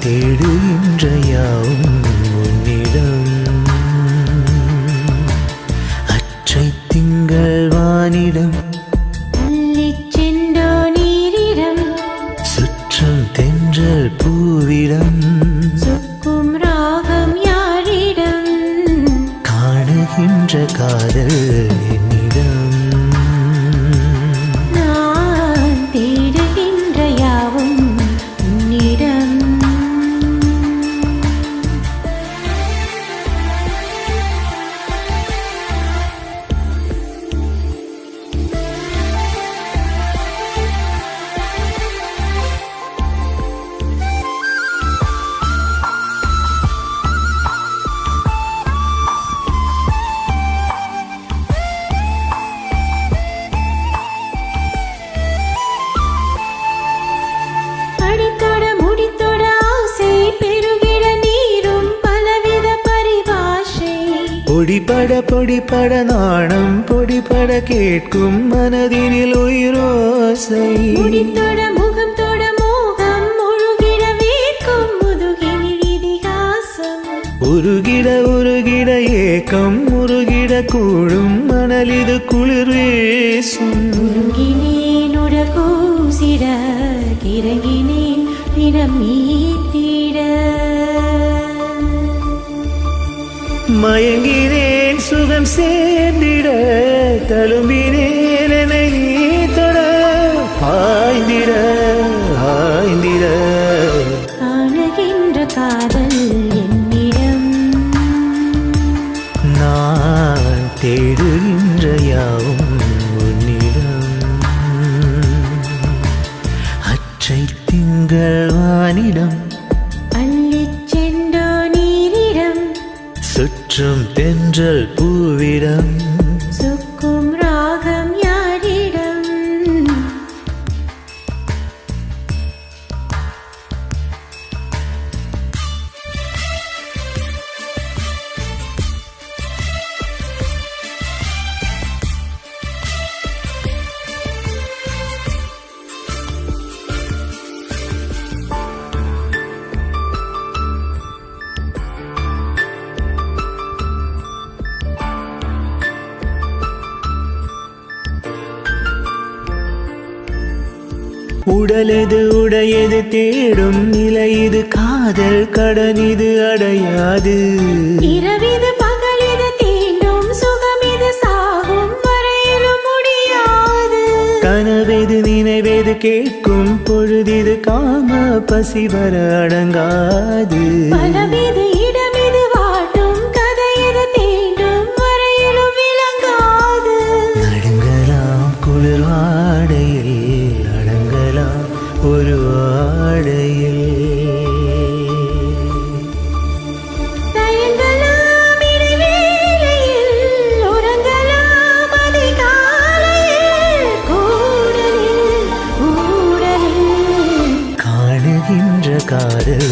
தேடுகின்ற யாவும் உன்னிடம். அற்றை திங்கள் வானிடம் அள்ளிச் சென்றோ நீரிடம். சுற்றும் தென்றல் பூவிடம் சொக்கும் ராகம் யாரிடம். காணுகின்ற காதல் என்னிடம். நான் தேடுகின்ற யாவும் உன்னிடம். அடித்தொட முடித்தொட ஆசை பெருகிட நீரும் பலவித பரிபாஷை. பொடிபட நாணம் பொடிபட கேட்கும் மனதினில் உயிரோசை. முடித்தொட முகம் தொட மோகம் முழுகிட வேட்கும் முதுகினில் இதிகாசம். உருகிட ஏக்கம் முருகிட கூடும் மணலிது குளிர் வீசும். உருகினேன் உடகூசிட கிறங்கினேன் தினம் மீட்டிட. மயங்கினேன் சுகம் சேர்ந்திட தழும்பினேன் என்னை நீ தொட. ஆய்ந்திட காணுகின்ற காதல் என்னிடம். நான் தேடுகின்ற யாவும் உன்னிடம். அற்றை திங்கள் வானிடம் அள்ளிச் சென்றோ நீரிடம். சுற்றும் தென்றல் பூவிடம். சொக்கும் ராகம் யாரிடம். உடலெது உடையது தேடும் நிலை இது காதல் கடனிது அடையாது. இரவிது பகலிது தீண்டும் சுகமிது சாகும் வரையிலும் முடியாது. கனவெது நினைவெது கேட்கும் பொழுதிது காம பசிவர அடங்காது. பலவிது இடமிது வாட்டும் கதையிது தீண்டும் வரையிலும் விளங்காது. நடுங்கலாம் குளிர் வாடையில் அடங்கலாம் ஒரு ஆடையில். தயங்கலாம் இடைவேளையில் உறங்கலாம் அதிகாலையில் கூடலில் ஊடலில். காணுகின்ற காதல்